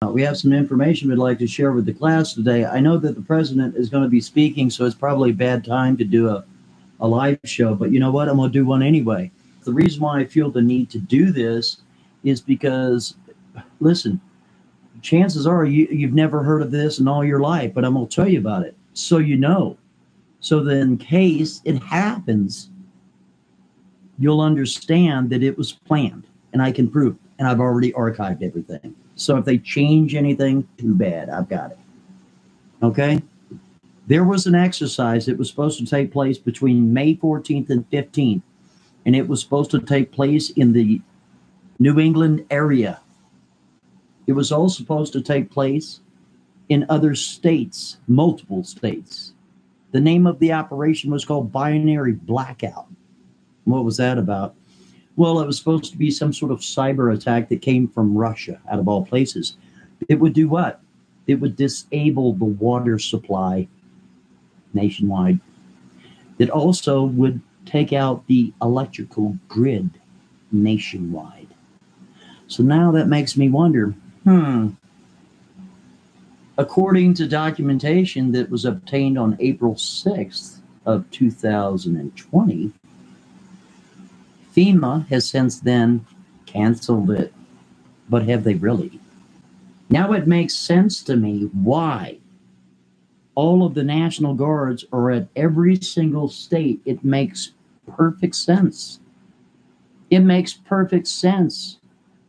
We have some information we'd like to share with the class today. I know that the president is going to be speaking, so it's probably a bad time to do a live show, but you know what? I'm going to do one anyway. The reason why I feel the need to do this is because, listen, chances are you've never heard of this in all your life, but I'm going to tell you about it so you know. So that in case it happens, you'll understand that it was planned, and I can prove it, and I've already archived everything. So if they change anything, too bad. I've got it. Okay? There was an exercise that was supposed to take place between May 14th and 15th, and it was supposed to take place in the New England area. It was all supposed to take place in other states, multiple states. The name of the operation was called Binary Blackout. What was that about? Well, it was supposed to be some sort of cyber attack that came from Russia, out of all places. It would do what? It would disable the water supply nationwide. It also would take out the electrical grid nationwide. So now that makes me wonder, according to documentation that was obtained on April 6th of 2020, FEMA has since then canceled it. But have they really? Now it makes sense to me why all of the National Guards are at every single state. It makes perfect sense. It makes perfect sense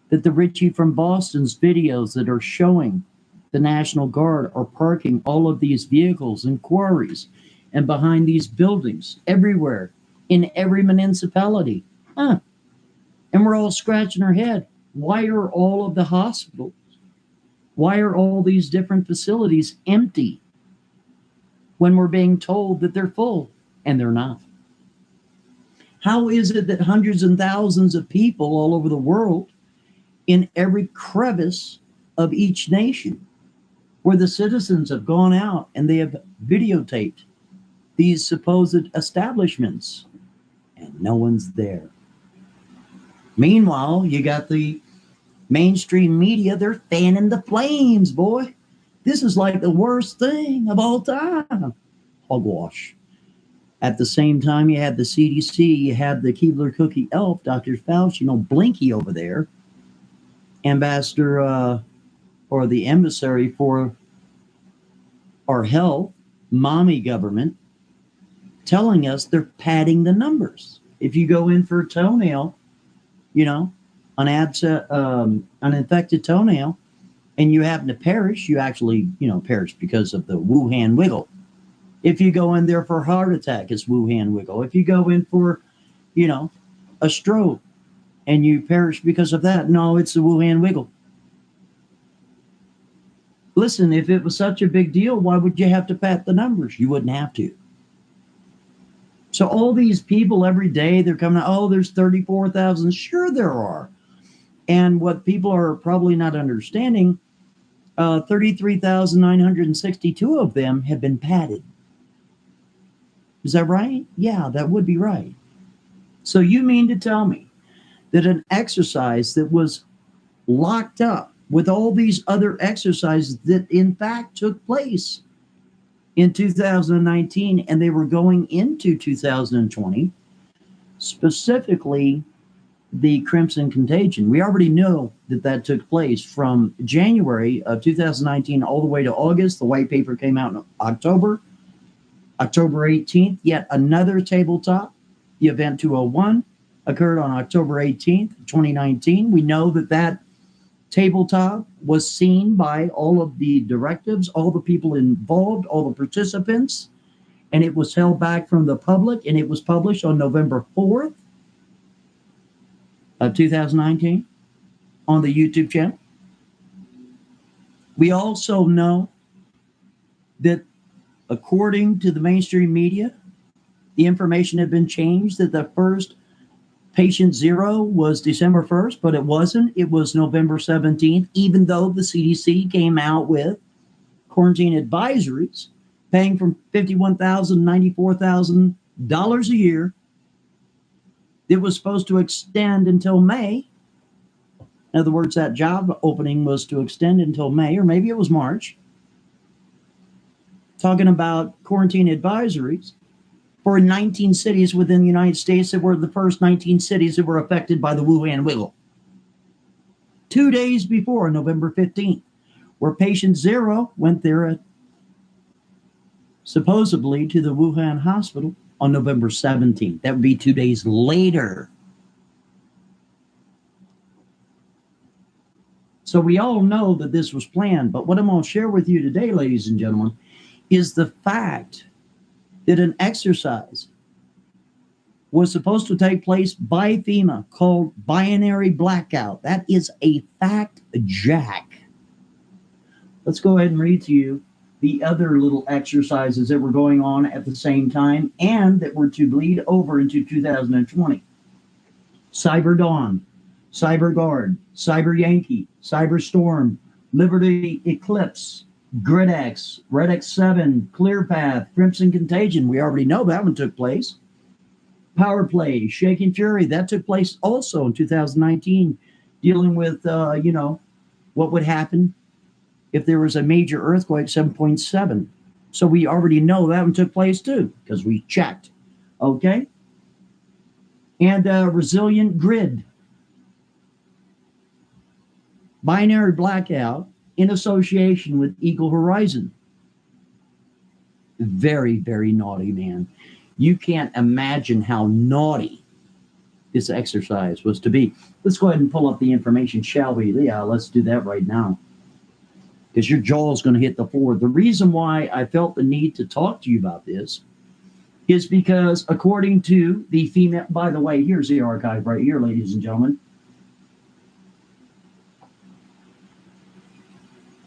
that the Richie from Boston's videos that are showing the National Guard are parking all of these vehicles and quarries and behind these buildings everywhere in every municipality. And we're all scratching our head. Why are all of the hospitals, why are all these different facilities empty when we're being told that they're full? And they're not. How is it that hundreds and thousands of people all over the world, in every crevice of each nation, where the citizens have gone out and they have videotaped these supposed establishments, and no one's there? Meanwhile, you got the mainstream media, they're fanning the flames, boy. This is like the worst thing of all time. Hogwash. At the same time, you had the CDC, you had the Keebler Cookie Elf, Dr. Fauci, Blinky over there, ambassador or the emissary for our health, mommy government, telling us they're padding the numbers. If you go in for a toenail, an infected toenail, and you happen to perish, you actually, perish because of the Wuhan wiggle. If you go in there for a heart attack, it's Wuhan wiggle. If you go in for, a stroke and you perish because of that, no, it's the Wuhan wiggle. Listen, if it was such a big deal, why would you have to pat the numbers? You wouldn't have to. So all these people every day, they're coming out, there's 34,000. Sure there are. And what people are probably not understanding, 33,962 of them have been padded. Is that right? Yeah, that would be right. So you mean to tell me that an exercise that was locked up with all these other exercises that in fact took place in 2019, and they were going into 2020, specifically the Crimson Contagion. We already know that took place from January of 2019 all the way to August. The white paper came out in October 18th. Yet another tabletop, the Event 201, occurred on October 18th, 2019. We know that tabletop was seen by all of the directives, all the people involved, all the participants, and it was held back from the public, and it was published on November 4th of 2019 on the YouTube channel. We also know that according to the mainstream media, the information had been changed, that the first patient zero was December 1st, but it wasn't. It was November 17th, even though the CDC came out with quarantine advisories paying from $51,000, $94,000 a year. It was supposed to extend until May. In other words, that job opening was to extend until May, or maybe it was March, talking about quarantine advisories for 19 cities within the United States that were the first 19 cities that were affected by the Wuhan wiggle. 2 days before November 15th, where patient zero went there supposedly to the Wuhan hospital on November 17th. That would be 2 days later. So we all know that this was planned, but what I'm going to share with you today, ladies and gentlemen, is the fact that an exercise was supposed to take place by FEMA called binary blackout. That is a fact, Jack. Let's go ahead and read to you the other little exercises that were going on at the same time and that were to bleed over into 2020. Cyber Dawn, Cyber Guard, Cyber Yankee, Cyber Storm, Liberty Eclipse, GridX, Red X7, ClearPath, Crimson Contagion. We already know that one took place. Power Play, Shaking Fury, that took place also in 2019, dealing with, what would happen if there was a major earthquake, 7.7. So we already know that one took place too, because we checked. Okay? And Resilient Grid, binary blackout in association with Eagle Horizon. Very, very naughty, man. You can't imagine how naughty this exercise was to be. Let's go ahead and pull up the information, shall we? Yeah, let's do that right now, because your jaw is going to hit the floor. The reason why I felt the need to talk to you about this is because according to the FEMA, by the way, here's the archive right here, ladies and gentlemen.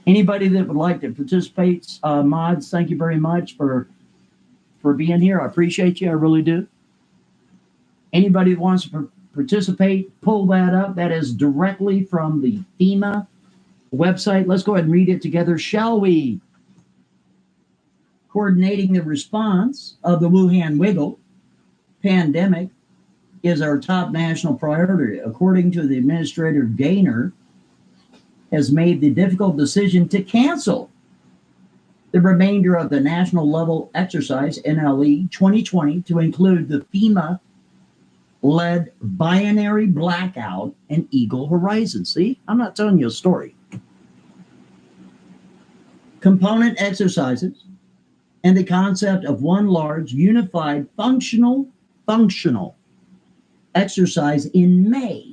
Anybody that would like to participate, mods, thank you very much for being here. I appreciate you. I really do. Anybody that wants to participate, pull that up. That is directly from the FEMA website. Let's go ahead and read it together, shall we? Coordinating the response of the Wuhan wiggle pandemic is our top national priority. According to the Administrator Gaynor, has made the difficult decision to cancel the remainder of the national level exercise, NLE 2020, to include the FEMA-led binary blackout and Eagle Horizon. See, I'm not telling you a story. Component exercises and the concept of one large, unified, functional exercise in May.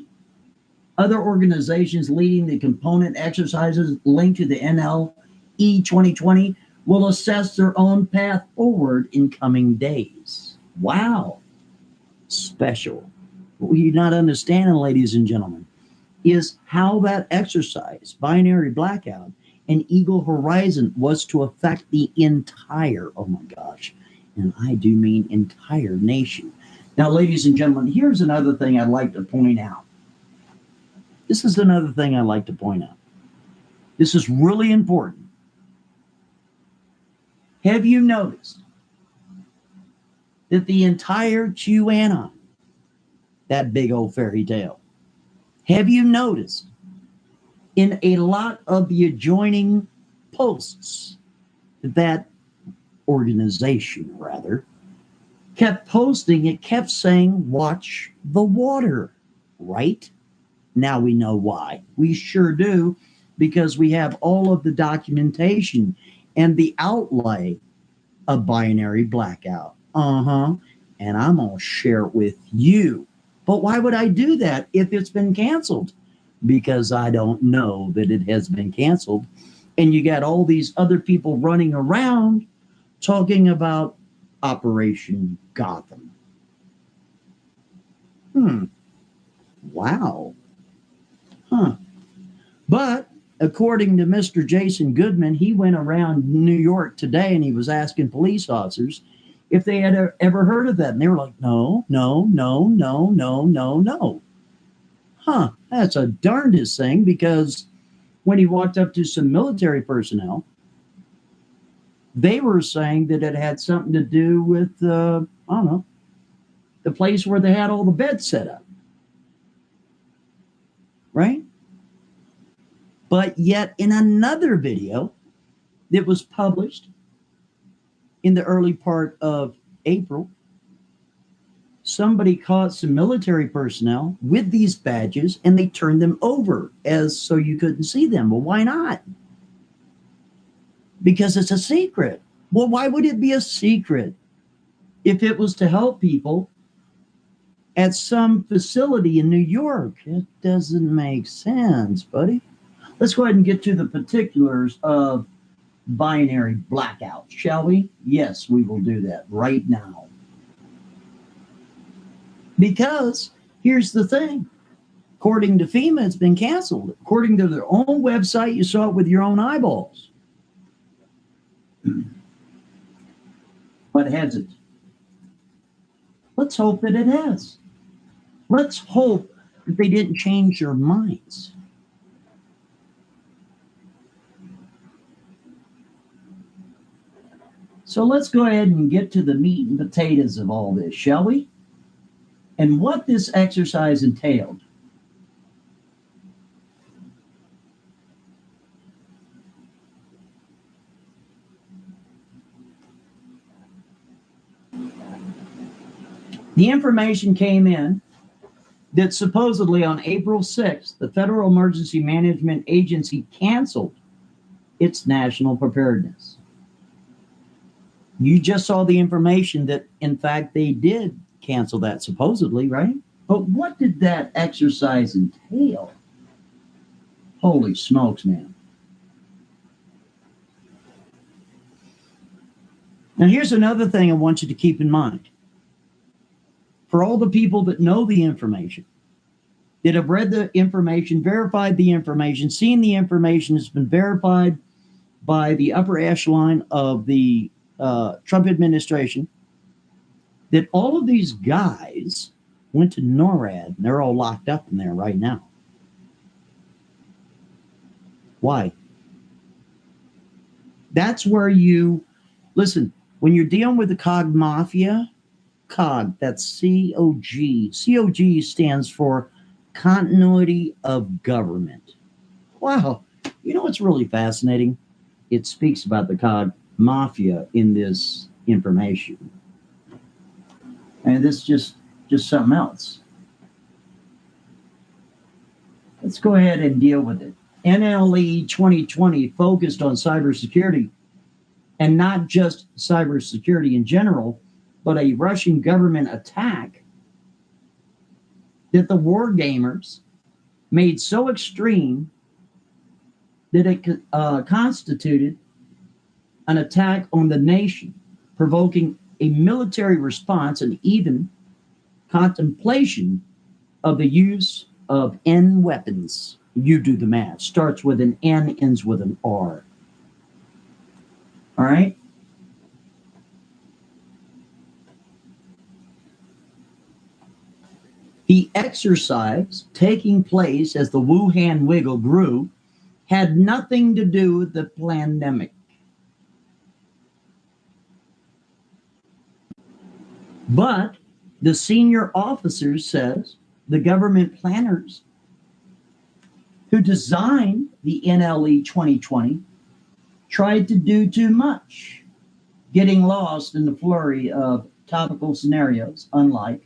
Other organizations leading the component exercises linked to the NLE 2020 will assess their own path forward in coming days. Wow. Special. What you're not understanding, ladies and gentlemen, is how that exercise, binary blackout, and Eagle Horizon was to affect the entire, oh my gosh, and I do mean entire nation. Now, ladies and gentlemen, here's another thing I'd like to point out. This is another thing I'd like to point out. This is really important. Have you noticed that the entire QAnon, that big old fairy tale, have you noticed in a lot of the adjoining posts that organization, rather, kept posting, it kept saying, watch the water, right? Now we know why. We sure do, because we have all of the documentation and the outlay of binary blackout. And I'm going to share it with you. But why would I do that if it's been canceled? Because I don't know that it has been canceled. And you got all these other people running around talking about Operation Gotham. Wow. But according to Mr. Jason Goodman, he went around New York today and he was asking police officers if they had ever heard of that. And they were like, no. That's a darndest thing, because when he walked up to some military personnel, they were saying that it had something to do with, the place where they had all the beds set up. Right? But yet in another video that was published in the early part of April, somebody caught some military personnel with these badges and they turned them over as so you couldn't see them. Well, why not? Because it's a secret. Well, why would it be a secret if it was to help people at some facility in New York? It doesn't make sense, buddy. Let's go ahead and get to the particulars of binary blackout, shall we? Yes, we will do that right now. Because here's the thing. According to FEMA, it's been canceled. According to their own website, you saw it with your own eyeballs. But has it? Let's hope that it has. Let's hope that they didn't change their minds. So let's go ahead and get to the meat and potatoes of all this, shall we? And what this exercise entailed. The information came in that supposedly on April 6th, the Federal Emergency Management Agency canceled its national preparedness. You just saw the information that, in fact, they did cancel that supposedly, right? But what did that exercise entail? Holy smokes, man. Now, here's another thing I want you to keep in mind. For all the people that know the information, that have read the information, verified the information, seen the information has been verified by the upper echelon of the Trump administration, that all of these guys went to NORAD and they're all locked up in there right now. Why? That's where you, listen, when you're dealing with the COG mafia, COG, that's COG. COG stands for Continuity of Government. Wow. You know what's really fascinating? It speaks about the COG mafia in this information. And this is just something else. Let's go ahead and deal with it. NLE 2020 focused on cybersecurity, and not just cybersecurity in general, but a Russian government attack that the war gamers made so extreme that it constituted an attack on the nation, provoking a military response and even contemplation of the use of N weapons. You do the math. Starts with an N, ends with an R. All right? The exercise taking place as the Wuhan wiggle grew had nothing to do with the pandemic. But the senior officers says the government planners who designed the NLE 2020 tried to do too much, getting lost in the flurry of topical scenarios, unlike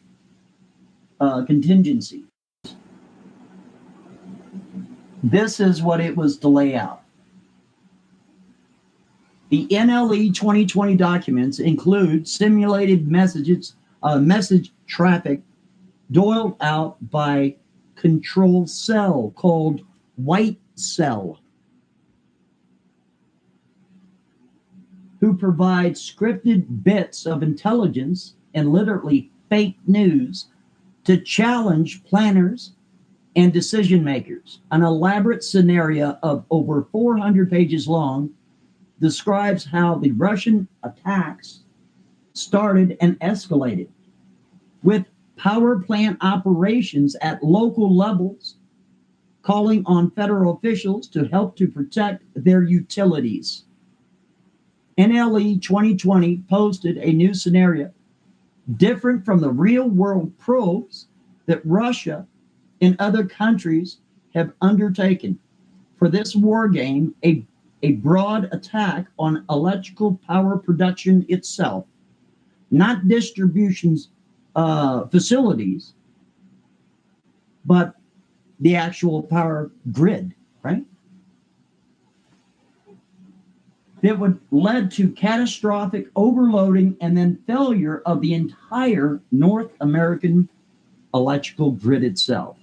contingency. This is what it was to lay out. The NLE 2020 documents include simulated message traffic doled out by control cell called White Cell, who provide scripted bits of intelligence and literally fake news to challenge planners and decision makers. An elaborate scenario of over 400 pages long describes how the Russian attacks started and escalated, with power plant operations at local levels calling on federal officials to help to protect their utilities. NLE 2020 posted a new scenario different from the real world probes that Russia and other countries have undertaken. for this war game a broad attack on electrical power production itself, not distribution facilities, but the actual power grid, right? That would lead to catastrophic overloading and then failure of the entire North American electrical grid itself.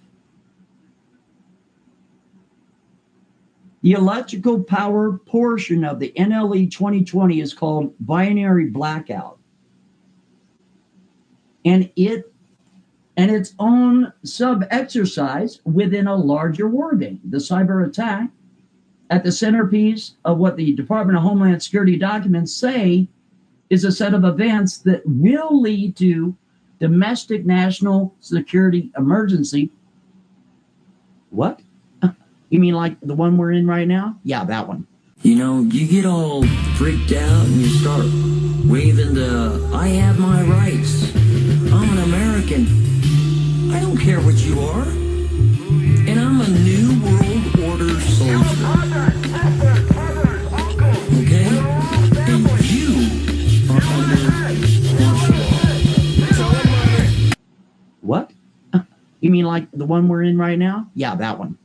The electrical power portion of the NLE 2020 is called binary blackout. And its own sub-exercise within a larger war game. The cyber attack at the centerpiece of what the Department of Homeland Security documents say is a set of events that will lead to domestic national security emergency. What? You mean like the one we're in right now? Yeah, that one. You know, you get all freaked out and you start waving the, I have my rights. I'm an American. I don't care what you are. And I'm a new world order soldier. Okay? And you are under martial law. What? You mean like the one we're in right now? Yeah, that one.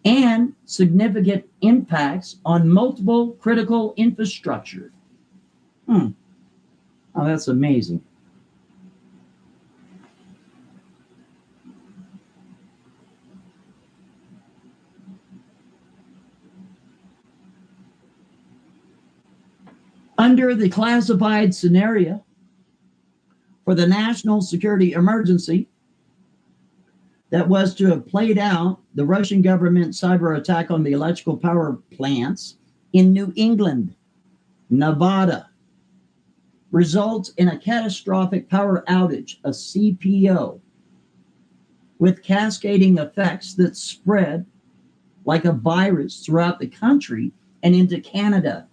And significant impacts on multiple critical infrastructure. Oh, that's amazing. Under the classified scenario for the national security emergency that was to have played out, the Russian government cyber attack on the electrical power plants in New England, Nevada, results in a catastrophic power outage, a CPO, with cascading effects that spread like a virus throughout the country and into Canada.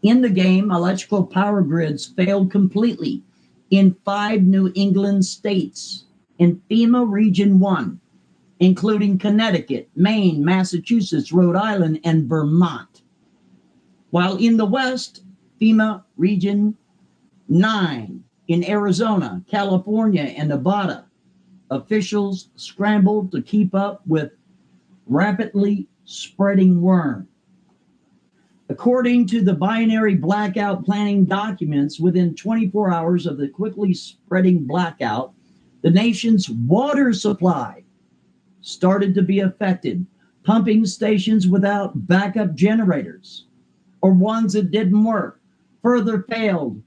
In the game, electrical power grids failed completely in 5 New England states in FEMA Region 1, including Connecticut, Maine, Massachusetts, Rhode Island, and Vermont. While in the West, FEMA Region 9 in Arizona, California, and Nevada, officials scrambled to keep up with rapidly spreading worm. According to the binary blackout planning documents, within 24 hours of the quickly spreading blackout, the nation's water supply started to be affected. Pumping stations without backup generators or ones that didn't work further failed.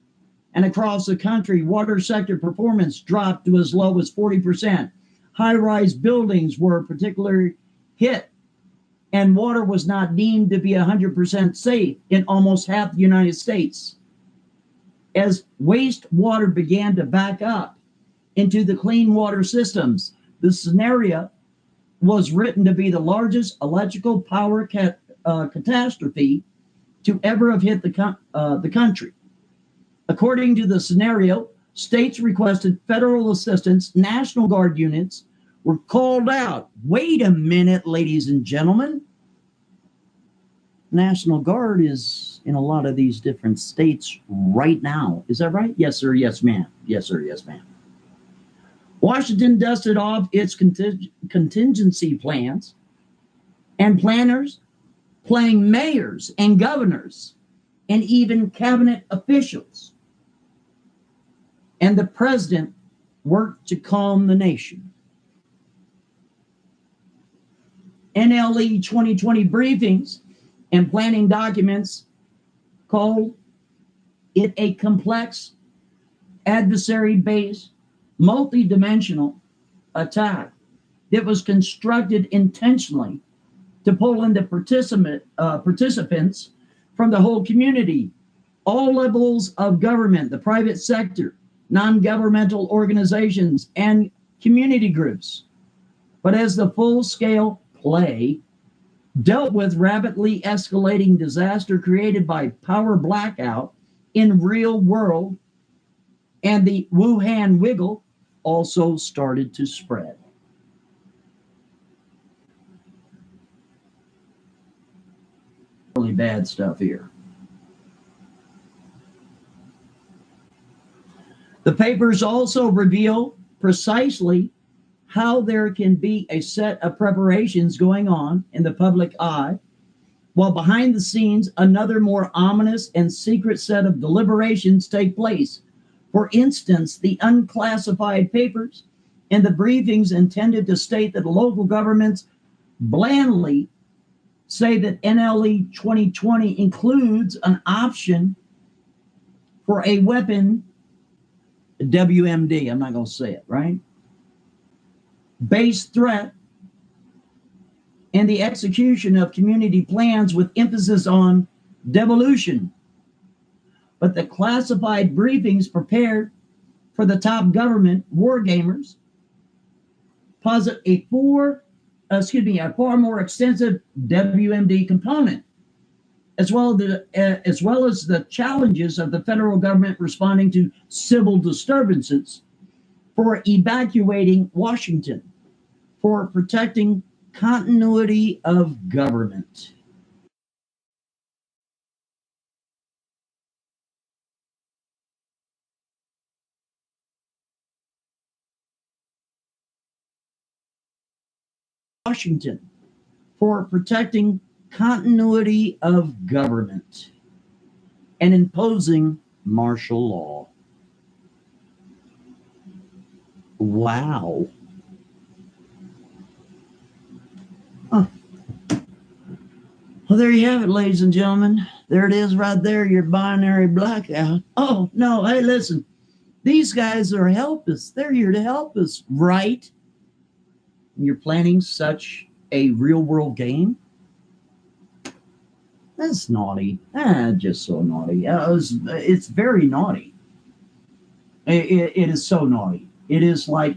And across the country, water sector performance dropped to as low as 40%. High-rise buildings were particularly hit, and water was not deemed to be 100% safe in almost half the United States. As wastewater began to back up into the clean water systems, the scenario was written to be the largest electrical power catastrophe to ever have hit the country. According to the scenario, states requested federal assistance, National Guard units were called out. Wait a minute, ladies and gentlemen. National Guard is in a lot of these different states right now. Is that right? Yes, sir. Yes, ma'am. Yes, sir. Yes, ma'am. Washington dusted off its contingency plans, and planners playing mayors and governors and even cabinet officials. And the president worked to calm the nation. NLE 2020 briefings and planning documents called it a complex, adversary-based, multi-dimensional attack that was constructed intentionally to pull into participants from the whole community, all levels of government, the private sector, non-governmental organizations, and community groups. But as the full-scale play dealt with rapidly escalating disaster created by power blackout in real world, and the Wuhan wiggle also started to spread. bad stuff here. The papers also reveal precisely how there can be a set of preparations going on in the public eye, while behind the scenes, another more ominous and secret set of deliberations take place. For instance, the unclassified papers and the briefings intended to state that local governments blandly say that NLE 2020 includes an option for a weapon, WMD, I'm not going to say it, right? Based threat and the execution of community plans with emphasis on devolution. But the classified briefings prepared for the top government wargamers posit a far more extensive WMD component, as well as the challenges of the federal government responding to civil disturbances, for evacuating Washington, for protecting continuity of government. Washington, for protecting continuity of government and imposing martial law. Wow. Huh. Well, there you have it, ladies and gentlemen. There it is right there, your binary blackout. Oh, no, hey, listen. These guys are help us. They're here to help us, right? You're planning such a real-world game? That's naughty. Just so naughty. It's very naughty. It is so naughty. It is like